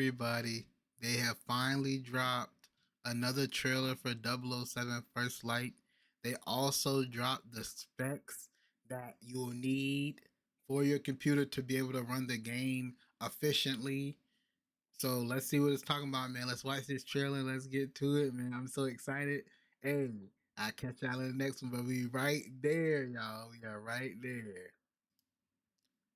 everybody. They have finally dropped another trailer for 007 First Light. They also dropped the specs that you will need for your computer to be able to run the game efficiently. So let's see what it's talking about, man. Let's watch this trailer. Let's get to it, man. I'm so excited. Hey, I'll catch y'all in the next one, but we right there, y'all. We are right there.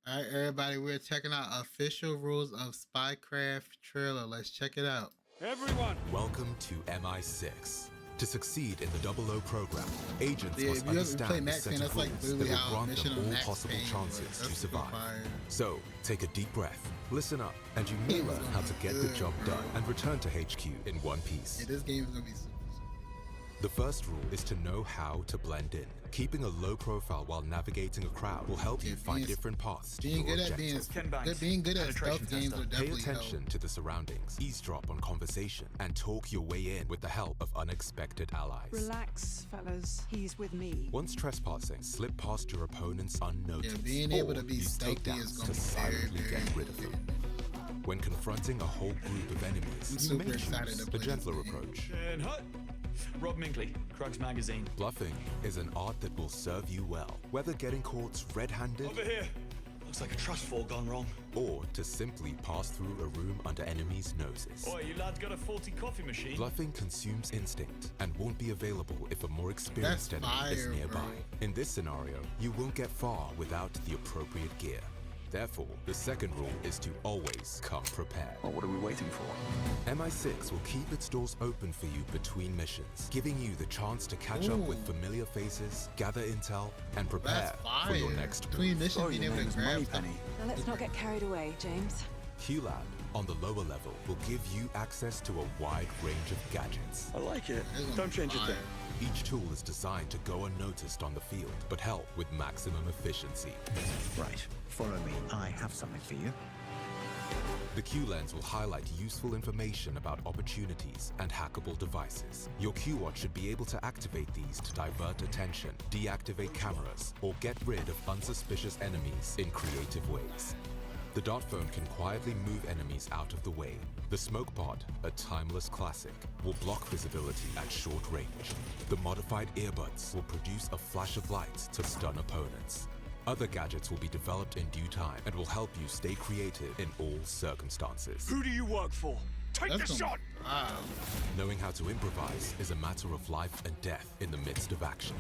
All right, everybody, we're checking out official rules of Spycraft trailer. Let's check it out. Everyone! Welcome to MI6. To succeed in the 00 program, agents Yeah, must if you ever play understand the Max set Payne, of that's like rules that literally will how grant Mission them on all Max possible Payne chances was. to That's survive. fire. So, take a deep breath, listen up, and you may Game's learn gonna how to be get the good, job bro. done and return to HQ in one piece. Yeah, this game is gonna be super. The first rule is to know how to blend in. Keeping a low profile while navigating a crowd will help you find different paths to Being your good at objective. being good at stealth games will Pay definitely attention help. to the surroundings, eavesdrop on conversation, and talk your way in with the help of unexpected allies. Relax, fellas. He's with me. Once trespassing, slip past your opponents unnoticed. Yeah, being able to be use stealthy takedowns is gonna to be silently very, get very rid of them. When confronting a whole group of enemies, I'm you may super excited choose to the play this gentler game. approach. And hut! Rob Minkley, Crux Magazine. Bluffing is an art that will serve you well, whether getting caught red-handed Over here! Looks like a trust fall gone wrong. or to simply pass through a room under enemies' noses. Oi, you lads got a faulty coffee machine? Bluffing consumes instinct and won't be available if a more experienced That's enemy is fire, nearby. bro. In this scenario, you won't get far without the appropriate gear. Therefore, the second rule is to always come prepared. Well, what are we waiting for? MI6 will keep its doors open for you between missions, giving you the chance to catch up with familiar faces, gather intel, and prepare That's fire. for your next Between move. missions, Oh, being your able name to is grab Moneypenny. Now let's not get carried away, James. QLab, on the lower level, will give you access to a wide range of gadgets. I like it. It's gonna Don't be change a fire. thing. Each tool is designed to go unnoticed on the field, but help with maximum efficiency. Right, follow me. I have something for you. The Q-Lens will highlight useful information about opportunities and hackable devices. Your Q-Watch should be able to activate these to divert attention, deactivate cameras, or get rid of unsuspicious enemies in creative ways. The dot phone can quietly move enemies out of the way. The smoke pod, a timeless classic, will block visibility at short range. The modified earbuds will produce a flash of light to stun opponents. Other gadgets will be developed in due time and will help you stay creative in all circumstances. Who do you work for? Take That's the gonna shot! be wow. Knowing how to improvise is a matter of life and death in the midst of action.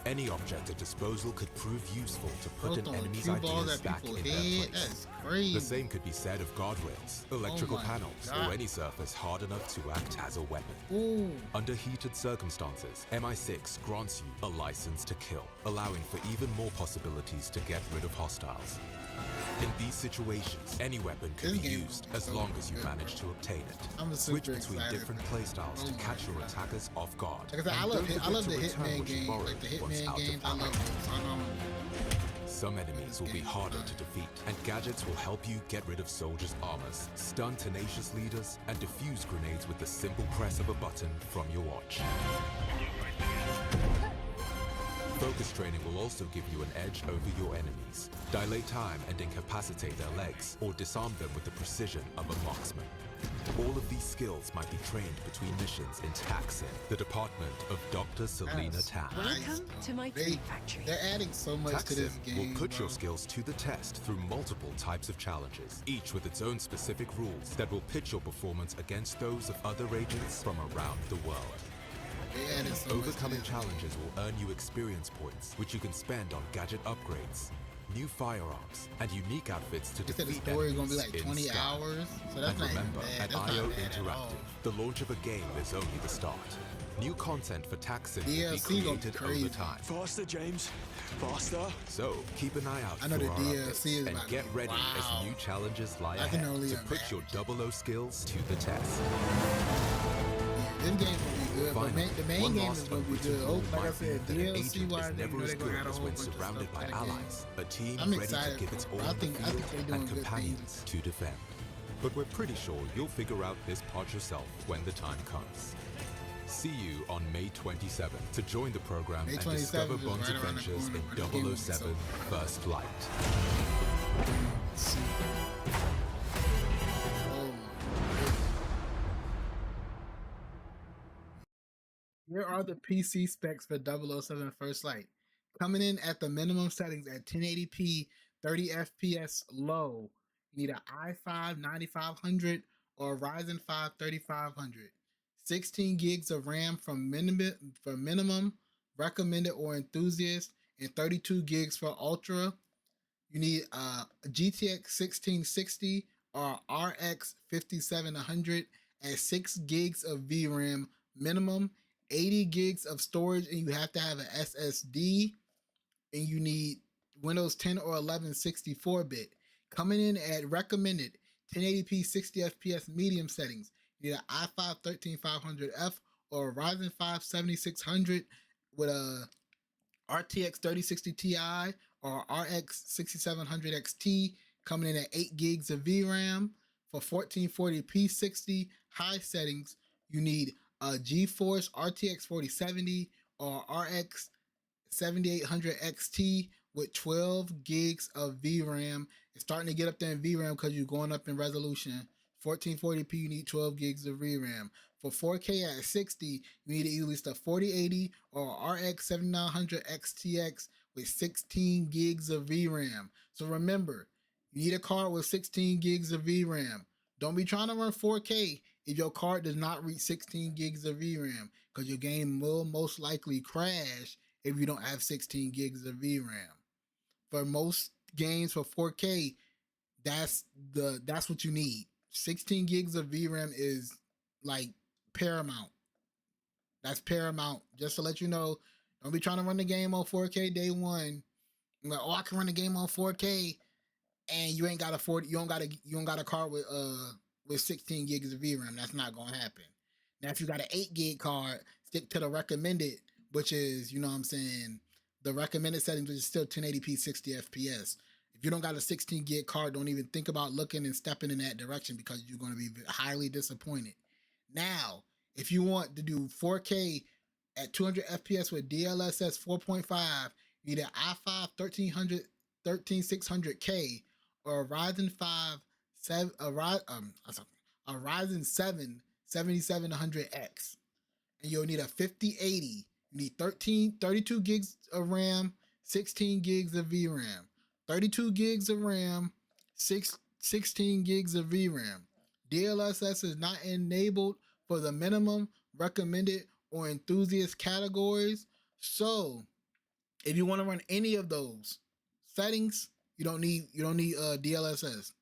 Any object at disposal could prove useful to put an Throwing enemy's cue balls ideas at back people's in their head. place. That's crazy. The same could be said of guardrails, electrical Oh my panels, God. or any surface hard enough to act as a weapon. Ooh. Under heated circumstances, MI6 grants you a license to kill, allowing for even more possibilities to get rid of hostiles. In these situations, any weapon can This be game used is as so long as you good. manage to obtain it. I'm Switch super between excited different for this. playstyles Oh to my catch your God. attackers off guard. Like I said, I And love don't the forget to return Hitman what you game, borrowed like the once Hitman out of games. I ammo. love those. Some enemies will be harder to defeat, and gadgets will help you get rid of soldiers' armors, stun tenacious leaders, and defuse grenades with the simple press of a button from your watch. Focus training will also give you an edge over your enemies. Dilate time and incapacitate their legs, or disarm them with the precision of a marksman. All of these skills might be trained between missions in Taxin, the department of Dr. Selena That's Tan. nice, Welcome bro. to my They- food factory. They're adding so much to this Taxin game. will put bro. your skills to the test through multiple types of challenges, each with its own specific rules that will pitch your performance against those of other agents from around the world. They added so much to Overcoming this challenges will earn you experience points, which you can spend on gadget upgrades, new firearms, and unique outfits to They said the defeat story is gonna be enemies like in 20 Sky. hours, so that's And not remember, even bad. at That's not IO bad at all. Interactive, the launch of a game is only the start. New content for Taxin will be DLC gonna be created crazy. over time. Faster, James. Faster. So keep an eye out I know for the our DLC is updates about and get to be ready wow. as new challenges lie I can ahead only to put your imagine. 00 skills to the test. This game gonna be good, but Finally, the main one game last is gonna be unwritten good. Oh, rule like I might be said, that an DLC agent wise, is you never know as they're gonna good add a as whole when bunch of surrounded stuff by to the game. allies. A team I'm ready excited to give for its it. all I in the think they're field doing and good companions to defend. But we're pretty sure you'll figure out this part yourself when the time comes. See you on May 27 to join the program May and 27 discover is Bond's right around the adventures corner, in but the game will be so 007 First Light. are the PC specs for 007 First Light. Coming in at the minimum settings at 1080p, 30 FPS low. You need an i5 9500 or a Ryzen 5 3500. 16 gigs of RAM for minimum, recommended or enthusiast, and 32 gigs for ultra. You need a GTX 1660 or RX 5700 and 6 gigs of VRAM minimum, 80 gigs of storage, and you have to have an SSD, and you need Windows 10 or 11 64-bit. Coming in at recommended 1080p 60 FPS medium settings, you need an i5 13500F or a Ryzen 5 7600 with a RTX 3060 Ti or RX 6700 XT, coming in at 8 gigs of VRAM. For 1440p 60 high settings, you need a GeForce RTX 4070 or RX 7800 XT with 12 gigs of VRAM. It's starting to get up there in VRAM because you're going up in resolution. 1440p, you need 12 gigs of VRAM. For 4K at 60, you need at least a 4080 or RX 7900 XTX with 16 gigs of VRAM. So remember, you need a card with 16 gigs of VRAM. Don't be trying to run 4K if your card does not reach 16 gigs of VRAM, because your game will most likely crash if you don't have 16 gigs of VRAM. For most games for 4K, that's what you need. 16 gigs of VRAM is like paramount. That's paramount. Just to let you know, don't be trying to run the game on 4K day one. I'm like, oh, I can run the game on 4K, and you ain't got a you don't got a card with 16 gigs of VRAM. That's not gonna happen. Now, if you got an 8 gig card, stick to the recommended, which is, you know what I'm saying, the recommended settings, which is still 1080p 60 FPS. If you don't got a 16 gig card, don't even think about looking and stepping in that direction, because you're going to be highly disappointed. Now, if you want to do 4K at 200 FPS with DLSS 4.5, you need an i5 13600K or a Ryzen 5 a Ryzen 7 7700X, and you'll need a 5080. You need 32 gigs of RAM, 16 gigs of VRAM. 32 gigs of RAM, 16 gigs of VRAM. DLSS is not enabled for the minimum, recommended, or enthusiast categories. So, if you want to run any of those settings, you don't need DLSS.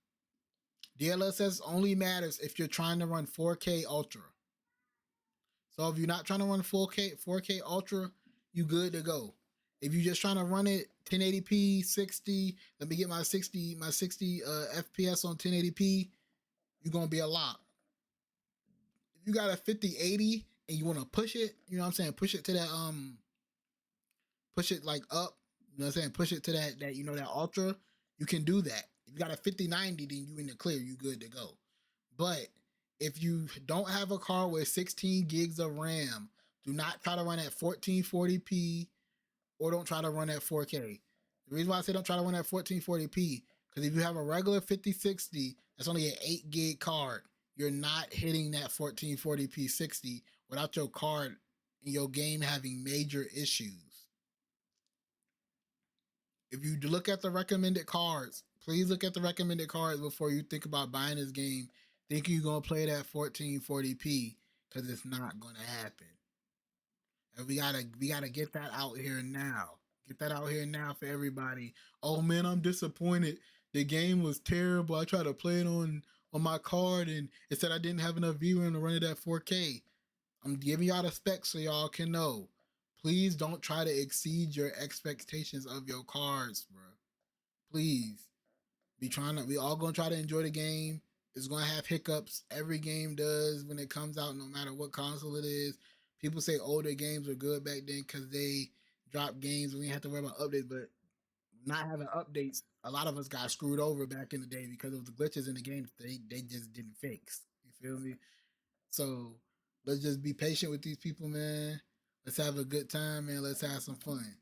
DLSS only matters if you're trying to run 4K Ultra. So if you're not trying to run 4K Ultra, you good to go. If you're just trying to run it 1080p 60, let me get my 60 FPS on 1080p, you're gonna be a lot. If you got a 5080 and you want to push it, you know what I'm saying, push it to that push it like up, you know what I'm saying, push it to that that ultra, you can do that. If you got a 5090, then you in the clear, you good to go. But if you don't have a card with 16 gigs of RAM, do not try to run at 1440p or don't try to run at 4K. The reason why I say don't try to run at 1440p, because if you have a regular 5060, that's only an 8 gig card. You're not hitting that 1440p 60 without your card and your game having major issues. If you look at the recommended cards, please look at the recommended cards before you think about buying this game thinking you're going to play it at 1440p, because it's not going to happen. And we gotta get that out here now. Get that out here now for everybody. Oh man, I'm disappointed. The game was terrible. I tried to play it on my card and it said I didn't have enough VRAM to run it at 4K. I'm giving y'all the specs so y'all can know. Please don't try to exceed your expectations of your cards, bro. Please. We all gonna try to enjoy the game. It's gonna have hiccups. Every game does when it comes out, no matter what console it is. People say older games were good back then because they dropped games and we didn't have to worry about updates, but not having updates, a lot of us got screwed over back in the day because of the glitches in the games they just didn't fix. You feel me? So let's just be patient with these people, man. Let's have a good time, man. Let's have some fun.